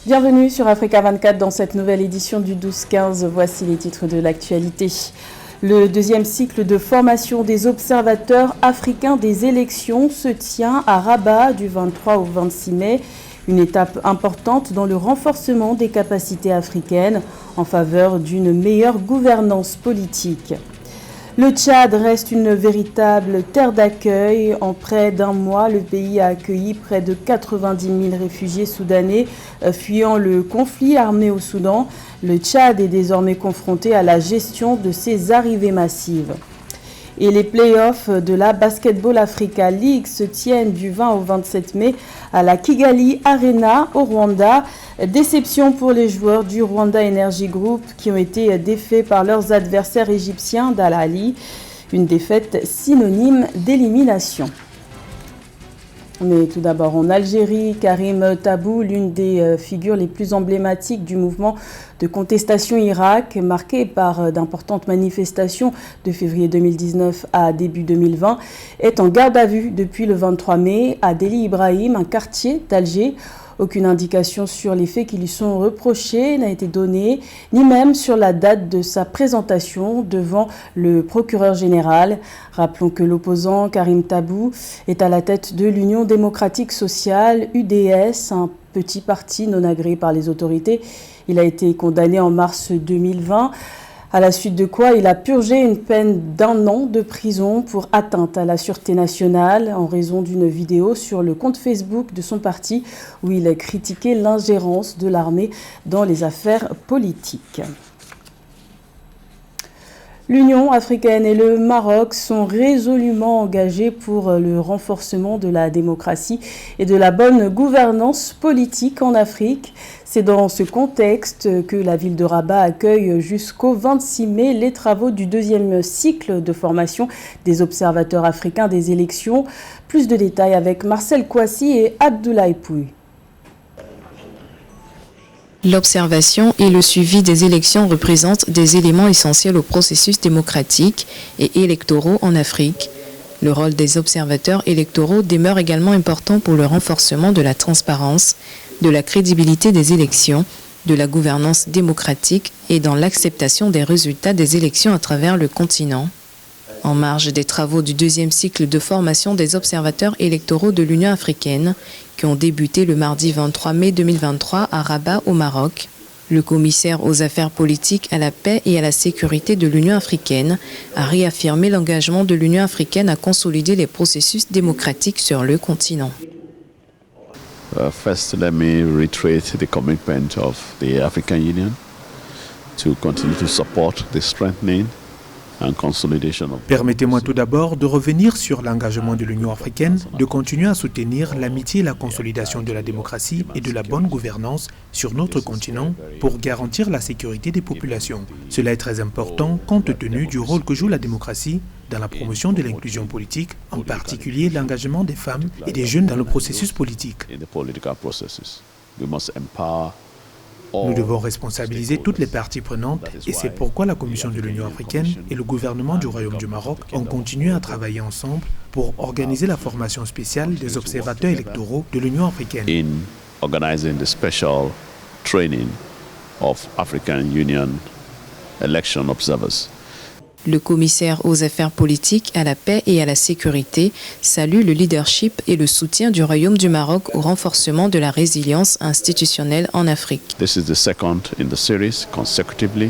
Bienvenue sur Africa 24 dans cette nouvelle édition du 12-15. Voici les titres de l'actualité. Le deuxième cycle de formation des observateurs africains des élections se tient à Rabat du 23 au 26 mai. Une étape importante dans le renforcement des capacités africaines en faveur d'une meilleure gouvernance politique. Le Tchad reste une véritable terre d'accueil. En près d'un mois, le pays a accueilli près de 90 000 réfugiés soudanais fuyant le conflit armé au Soudan. Le Tchad est désormais confronté à la gestion de ces arrivées massives. Et les playoffs de la Basketball Africa League se tiennent du 20 au 27 mai à la Kigali Arena au Rwanda. Déception pour les joueurs du Rwanda Energy Group qui ont été défaits par leurs adversaires égyptiens d'Al Ahly. Une défaite synonyme d'élimination. Mais tout d'abord en Algérie, Karim Tabou, l'une des figures les plus emblématiques du mouvement de contestation Irak, marqué par d'importantes manifestations de février 2019 à début 2020, est en garde à vue depuis le 23 mai à Deli Ibrahim, un quartier d'Alger. Aucune indication sur les faits qui lui sont reprochés n'a été donnée, ni même sur la date de sa présentation devant le procureur général. Rappelons que l'opposant Karim Tabou est à la tête de l'Union démocratique sociale, UDS, un petit parti non agréé par les autorités. Il a été condamné en mars 2020. À la suite de quoi, il a purgé une peine d'1 an de prison pour atteinte à la sûreté nationale en raison d'une vidéo sur le compte Facebook de son parti où il a critiqué l'ingérence de l'armée dans les affaires politiques. L'Union africaine et le Maroc sont résolument engagés pour le renforcement de la démocratie et de la bonne gouvernance politique en Afrique. C'est dans ce contexte que la ville de Rabat accueille jusqu'au 26 mai les travaux du deuxième cycle de formation des observateurs africains des élections. Plus de détails avec Marcel Kouassi et Abdoulaye Pouy. L'observation et le suivi des élections représentent des éléments essentiels au processus démocratique et électoraux en Afrique. Le rôle des observateurs électoraux demeure également important pour le renforcement de la transparence, de la crédibilité des élections, de la gouvernance démocratique et dans l'acceptation des résultats des élections à travers le continent. En marge des travaux du deuxième cycle de formation des observateurs électoraux de l'Union africaine, qui ont débuté le mardi 23 mai 2023 à Rabat au Maroc, le commissaire aux affaires politiques, à la paix et à la sécurité de l'Union africaine a réaffirmé l'engagement de l'Union africaine à consolider les processus démocratiques sur le continent. First, let me reiterate the commitment of the African Union to continue to support the strengthening. Permettez-moi tout d'abord de revenir sur l'engagement de l'Union africaine de continuer à soutenir l'amitié et la consolidation de la démocratie et de la bonne gouvernance sur notre continent pour garantir la sécurité des populations. Cela est très important compte tenu du rôle que joue la démocratie dans la promotion de l'inclusion politique, en particulier l'engagement des femmes et des jeunes dans le processus politique. Nous devons responsabiliser toutes les parties prenantes et c'est pourquoi la Commission de l'Union africaine et le gouvernement du Royaume du Maroc ont continué à travailler ensemble pour organiser la formation spéciale des observateurs électoraux de l'Union africaine. In organizing the special training of African Union election observers. Le commissaire aux affaires politiques, à la paix et à la sécurité salue le leadership et le soutien du Royaume du Maroc au renforcement de la résilience institutionnelle en Afrique. This is the second in the series consecutively,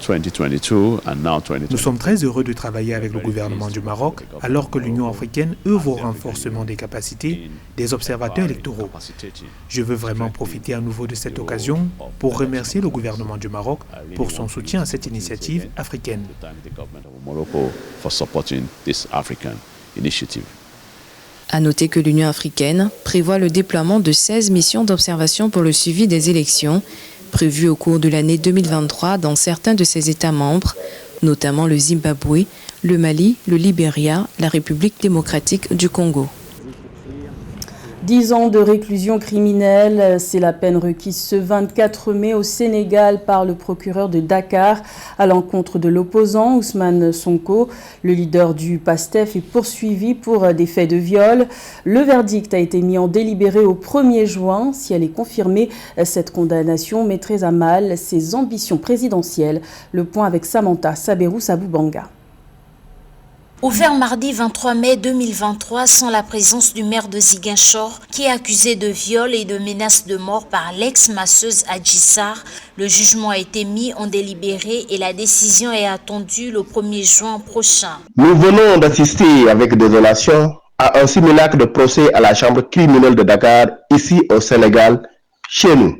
2022 and now 2023. Nous sommes très heureux de travailler avec le gouvernement du Maroc alors que l'Union africaine œuvre au renforcement des capacités des observateurs électoraux. Je veux vraiment profiter à nouveau de cette occasion pour remercier le gouvernement du Maroc pour son soutien à cette initiative africaine. À noter que l'Union africaine prévoit le déploiement de 16 missions d'observation pour le suivi des élections prévues au cours de l'année 2023 dans certains de ses États membres, notamment le Zimbabwe, le Mali, le Libéria, la République démocratique du Congo. 10 ans de réclusion criminelle, c'est la peine requise ce 24 mai au Sénégal par le procureur de Dakar à l'encontre de l'opposant Ousmane Sonko. Le leader du PASTEF est poursuivi pour des faits de viol. Le verdict a été mis en délibéré au 1er juin. Si elle est confirmée, cette condamnation mettrait à mal ses ambitions présidentielles. Le point avec Samantha Saberou-Saboubanga. Ouvert mardi 23 mai 2023 sans la présence du maire de Ziguinchor qui est accusé de viol et de menace de mort par l'ex-masseuse Adji Sarr, le jugement a été mis en délibéré et la décision est attendue le 1er juin prochain. Nous venons d'assister avec désolation à un simulacre de procès à la chambre criminelle de Dakar, ici au Sénégal, chez nous.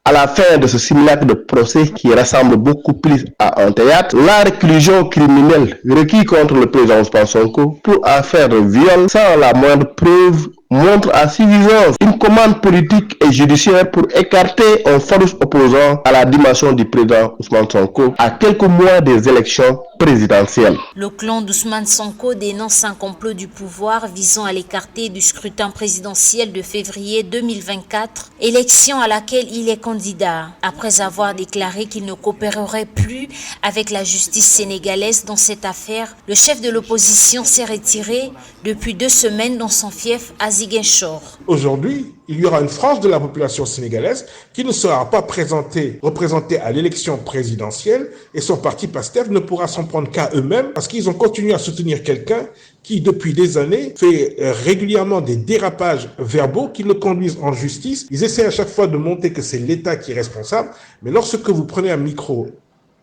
À la fin de ce simulacre de procès qui ressemble beaucoup plus à un théâtre, la réclusion criminelle requise contre le président Ousmane Sonko pour affaire de viol sans la moindre preuve montre à suffisance une commande politique et judiciaire pour écarter un farouche opposant à la dimension du président Ousmane Sonko à quelques mois des élections présidentielles. Le clan d'Ousmane Sonko dénonce un complot du pouvoir visant à l'écarter du scrutin présidentiel de février 2024, élection à laquelle il est candidat. Après avoir déclaré qu'il ne coopérerait plus avec la justice sénégalaise dans cette affaire, le chef de l'opposition s'est retiré depuis 2 semaines dans son fief à Ziguinchor. Aujourd'hui, il y aura une frange de la population sénégalaise qui ne sera pas représentée à l'élection présidentielle et son parti PASTEF ne pourra s'en prendre qu'à eux-mêmes parce qu'ils ont continué à soutenir quelqu'un qui, depuis des années, fait régulièrement des dérapages verbaux qui le conduisent en justice. Ils essaient à chaque fois de montrer que c'est l'État qui est responsable, mais lorsque vous prenez un micro,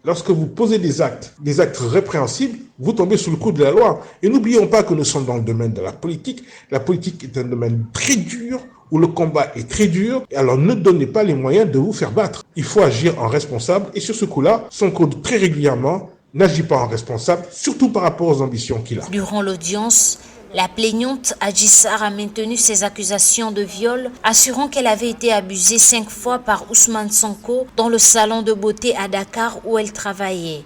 lorsque vous posez des actes répréhensibles, vous tombez sous le coup de la loi. Et n'oublions pas que nous sommes dans le domaine de la politique. La politique est un domaine très dur, où le combat est très dur. Et alors ne donnez pas les moyens de vous faire battre. Il faut agir en responsable. Et sur ce coup-là, Sonko très régulièrement n'agit pas en responsable, surtout par rapport aux ambitions qu'il a. Durant l'audience, la plaignante Adji Sarr a maintenu ses accusations de viol, assurant qu'elle avait été abusée 5 fois par Ousmane Sonko dans le salon de beauté à Dakar où elle travaillait.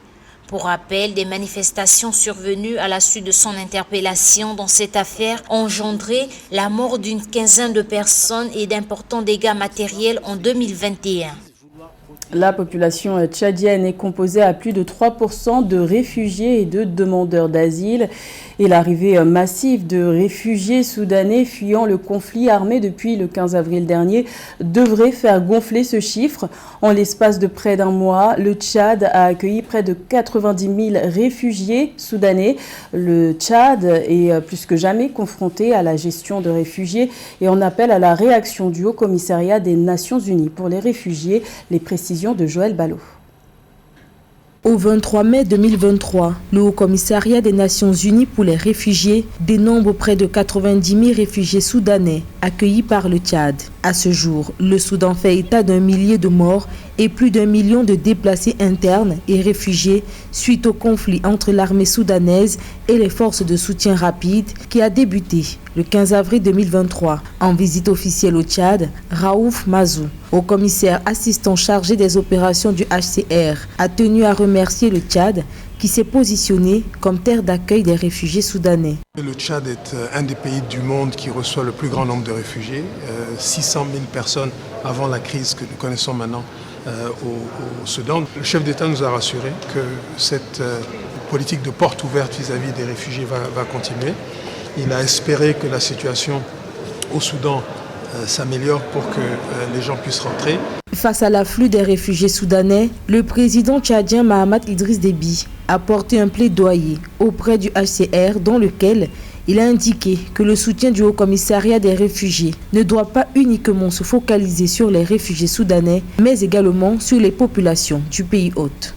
Pour rappel, des manifestations survenues à la suite de son interpellation dans cette affaire ont engendré la mort d'une quinzaine de personnes et d'importants dégâts matériels en 2021. La population tchadienne est composée à plus de 3% de réfugiés et de demandeurs d'asile. Et l'arrivée massive de réfugiés soudanais fuyant le conflit armé depuis le 15 avril dernier devrait faire gonfler ce chiffre. En l'espace de près d'un mois, le Tchad a accueilli près de 90 000 réfugiés soudanais. Le Tchad est plus que jamais confronté à la gestion de réfugiés et on appelle à la réaction du Haut-Commissariat des Nations Unies pour les réfugiés. Les précisions de Joël Ballot. Au 23 mai 2023, le Haut-Commissariat des Nations Unies pour les réfugiés dénombre près de 90 000 réfugiés soudanais accueillis par le Tchad. À ce jour, le Soudan fait état d'1 millier de morts et plus d'1 million de déplacés internes et réfugiés suite au conflit entre l'armée soudanaise et les forces de soutien rapide qui a débuté le 15 avril 2023. En visite officielle au Tchad, Raouf Mazou, haut-commissaire assistant chargé des opérations du HCR, a tenu à remercier le Tchad qui s'est positionné comme terre d'accueil des réfugiés soudanais. Le Tchad est un des pays du monde qui reçoit le plus grand nombre de réfugiés, 600 000 personnes avant la crise que nous connaissons maintenant au Soudan. Le chef d'État nous a rassuré que cette politique de porte ouverte vis-à-vis des réfugiés va continuer. Il a espéré que la situation au Soudan s'améliore pour que les gens puissent rentrer. Face à l'afflux des réfugiés soudanais, le président tchadien Mahamat Idriss Déby a porté un plaidoyer auprès du HCR dans lequel il a indiqué que le soutien du Haut-Commissariat des réfugiés ne doit pas uniquement se focaliser sur les réfugiés soudanais, mais également sur les populations du pays hôte.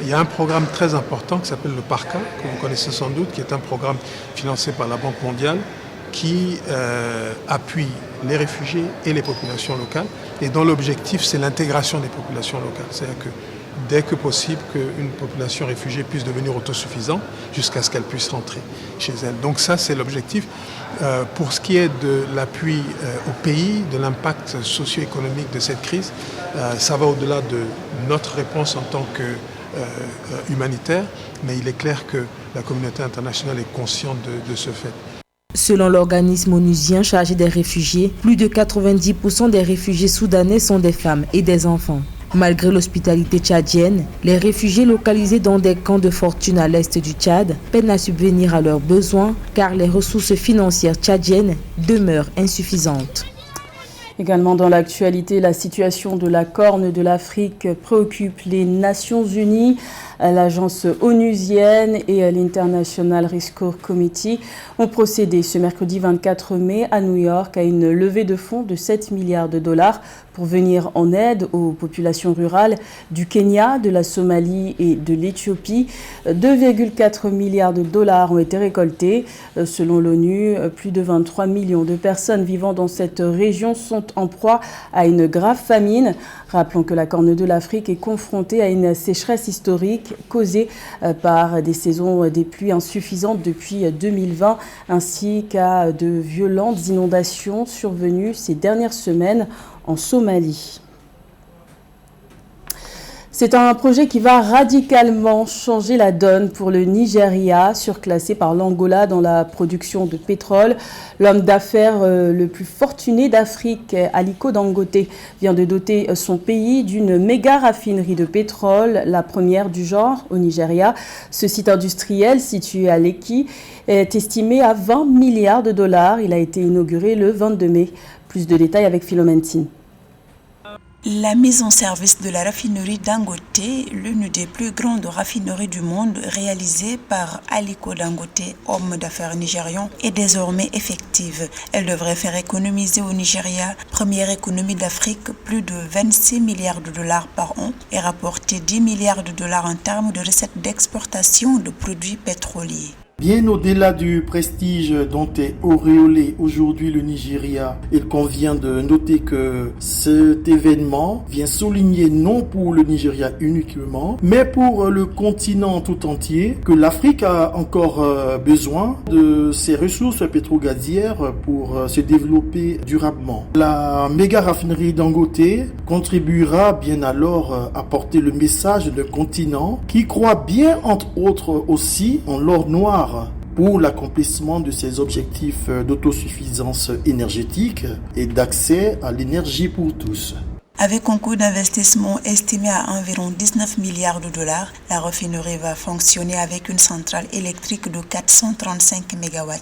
Il y a un programme très important qui s'appelle le PARCA, que vous connaissez sans doute, qui est un programme financé par la Banque mondiale, qui appuie les réfugiés et les populations locales. Et dont l'objectif, c'est l'intégration des populations locales. C'est-à-dire que dès que possible, qu'une population réfugiée puisse devenir autosuffisante jusqu'à ce qu'elle puisse rentrer chez elle. Donc ça, c'est l'objectif. Pour ce qui est de l'appui au pays, de l'impact socio-économique de cette crise, ça va au-delà de notre réponse en tant que humanitaire, mais il est clair que la communauté internationale est consciente de ce fait. Selon l'organisme onusien chargé des réfugiés, plus de 90% des réfugiés soudanais sont des femmes et des enfants. Malgré l'hospitalité tchadienne, les réfugiés localisés dans des camps de fortune à l'est du Tchad peinent à subvenir à leurs besoins car les ressources financières tchadiennes demeurent insuffisantes. Également dans l'actualité, la situation de la Corne de l'Afrique préoccupe les Nations Unies. L'agence onusienne et l'International Rescue Committee ont procédé ce mercredi 24 mai à New York à une levée de fonds de 7 milliards de dollars pour venir en aide aux populations rurales du Kenya, de la Somalie et de l'Éthiopie. 2,4 milliards de dollars ont été récoltés. Selon l'ONU, plus de 23 millions de personnes vivant dans cette région sont en proie à une grave famine. Rappelons que la Corne de l'Afrique est confrontée à une sécheresse historique causée par des saisons des pluies insuffisantes depuis 2020 ainsi qu'à de violentes inondations survenues ces dernières semaines en Somalie. C'est un projet qui va radicalement changer la donne pour le Nigeria, surclassé par l'Angola dans la production de pétrole. L'homme d'affaires le plus fortuné d'Afrique, Aliko Dangote, vient de doter son pays d'une méga raffinerie de pétrole, la première du genre au Nigeria. Ce site industriel situé à Lekki est estimé à 20 milliards de dollars. Il a été inauguré le 22 mai. Plus de détails avec Philomène Tin. La mise en service de la raffinerie Dangote, l'une des plus grandes raffineries du monde réalisée par Aliko Dangote, homme d'affaires nigérian, est désormais effective. Elle devrait faire économiser au Nigeria, première économie d'Afrique, plus de 26 milliards de dollars par an et rapporter 10 milliards de dollars en termes de recettes d'exportation de produits pétroliers. Bien au-delà du prestige dont est auréolé aujourd'hui le Nigeria, il convient de noter que cet événement vient souligner non pour le Nigeria uniquement, mais pour le continent tout entier, que l'Afrique a encore besoin de ses ressources pétro-gazières pour se développer durablement. La méga raffinerie Dangote contribuera bien alors à porter le message d'un continent qui croit bien entre autres aussi en l'or noir pour l'accomplissement de ses objectifs d'autosuffisance énergétique et d'accès à l'énergie pour tous. Avec un coût d'investissement estimé à environ 19 milliards de dollars, la raffinerie va fonctionner avec une centrale électrique de 435 MW.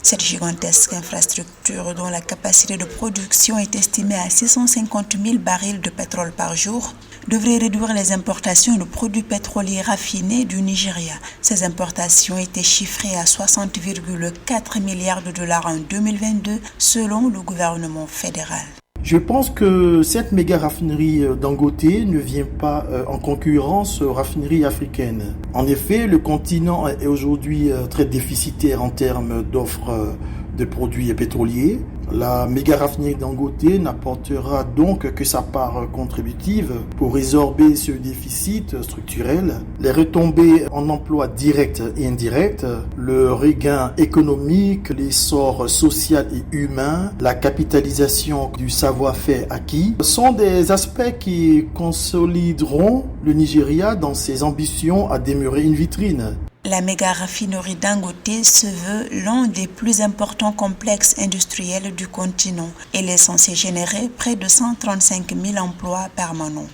Cette gigantesque infrastructure, dont la capacité de production est estimée à 650 000 barils de pétrole par jour, devrait réduire les importations de produits pétroliers raffinés du Nigeria. Ces importations étaient chiffrées à 60,4 milliards de dollars en 2022 selon le gouvernement fédéral. Je pense que cette méga raffinerie Dangote ne vient pas en concurrence aux raffineries africaines. En effet, le continent est aujourd'hui très déficitaire en termes d'offres de produits pétroliers. La méga raffinerie Dangote n'apportera donc que sa part contributive pour résorber ce déficit structurel. Les retombées en emploi direct et indirect, le regain économique, l'essor social et humain, la capitalisation du savoir-faire acquis sont des aspects qui consolideront le Nigeria dans ses ambitions à demeurer une vitrine. La méga raffinerie Dangote se veut l'un des plus importants complexes industriels du continent. Elle est censée générer près de 135 000 emplois permanents.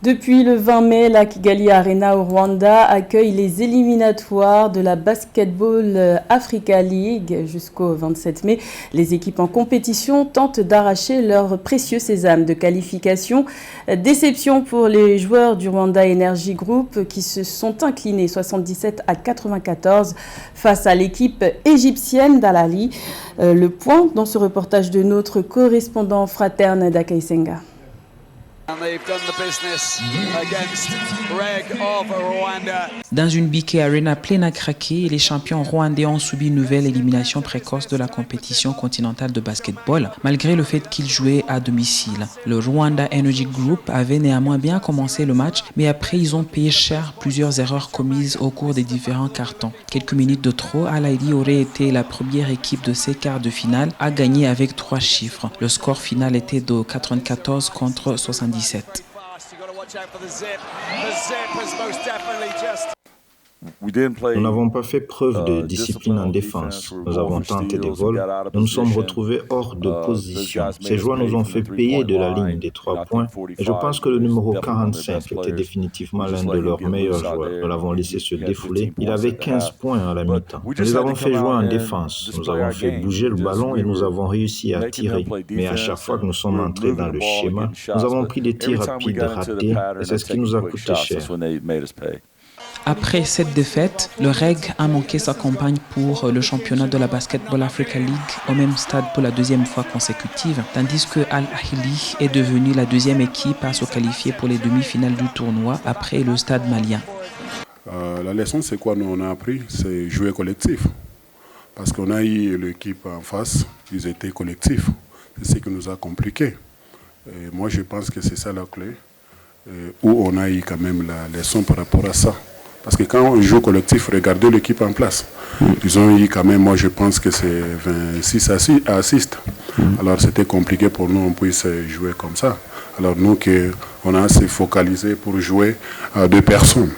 Depuis le 20 mai, la Kigali Arena au Rwanda accueille les éliminatoires de la Basketball Africa League jusqu'au 27 mai. Les équipes en compétition tentent d'arracher leur précieux sésame de qualification. Déception pour les joueurs du Rwanda Energy Group qui se sont inclinés 77-94 face à l'équipe égyptienne d'Al-Ahly. Le point dans ce reportage de notre correspondant fraterne d'Akai Senga. Dans une BK Arena pleine à craquer, les champions rwandais ont subi une nouvelle élimination précoce de la compétition continentale de basketball, malgré le fait qu'ils jouaient à domicile. Le Rwanda Energy Group avait néanmoins bien commencé le match, mais après ils ont payé cher plusieurs erreurs commises au cours des différents cartons. Quelques minutes de trop, Al-Ahly aurait été la première équipe de ces quarts de finale à gagner avec 3 chiffres. Le score final était de 94 contre 77. Nous n'avons pas fait preuve de discipline en défense. Nous avons tenté des vols. Nous nous sommes retrouvés hors de position. Ces joueurs nous ont fait payer de la ligne des 3 points. Et je pense que le numéro 45 était définitivement l'un de leurs meilleurs joueurs. Nous l'avons laissé se défouler. Il avait 15 points à la mi-temps. Nous les avons fait jouer en défense. Nous avons fait bouger le ballon et nous avons réussi à tirer. Mais à chaque fois que nous sommes entrés dans le schéma, nous avons pris des tirs rapides ratés et c'est ce qui nous a coûté cher. Après cette défaite, le REG a manqué sa campagne pour le championnat de la Basketball Africa League au même stade pour la deuxième fois consécutive, tandis que Al Ahly est devenue la deuxième équipe à se qualifier pour les demi-finales du tournoi après le stade malien. La leçon, c'est quoi nous on a appris? C'est jouer collectif. Parce qu'on a eu l'équipe en face, ils étaient collectifs. C'est ce qui nous a compliqué. Et moi, je pense que c'est ça la clé, où on a eu quand même la leçon par rapport à ça. Parce que quand on joue collectif, regardez l'équipe en place. Ils ont eu quand même, moi je pense que c'est 26 assists. Alors c'était compliqué pour nous, on puisse jouer comme ça. Alors nous, on a assez focalisé pour jouer à 2 personnes.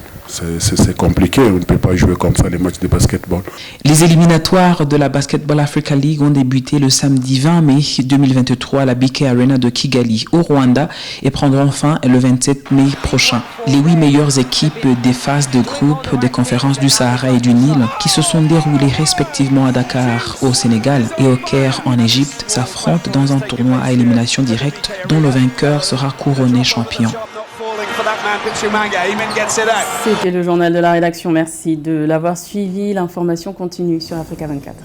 C'est compliqué, on ne peut pas jouer comme ça les matchs de basketball. Les éliminatoires de la Basketball Africa League ont débuté le samedi 20 mai 2023 à la BK Arena de Kigali au Rwanda et prendront fin le 27 mai prochain. Les 8 meilleures équipes des phases de groupe des conférences du Sahara et du Nil, qui se sont déroulées respectivement à Dakar au Sénégal et au Caire en Égypte, s'affrontent dans un tournoi à élimination directe dont le vainqueur sera couronné champion. C'était le journal de la rédaction. Merci de l'avoir suivi. L'information continue sur Africa 24.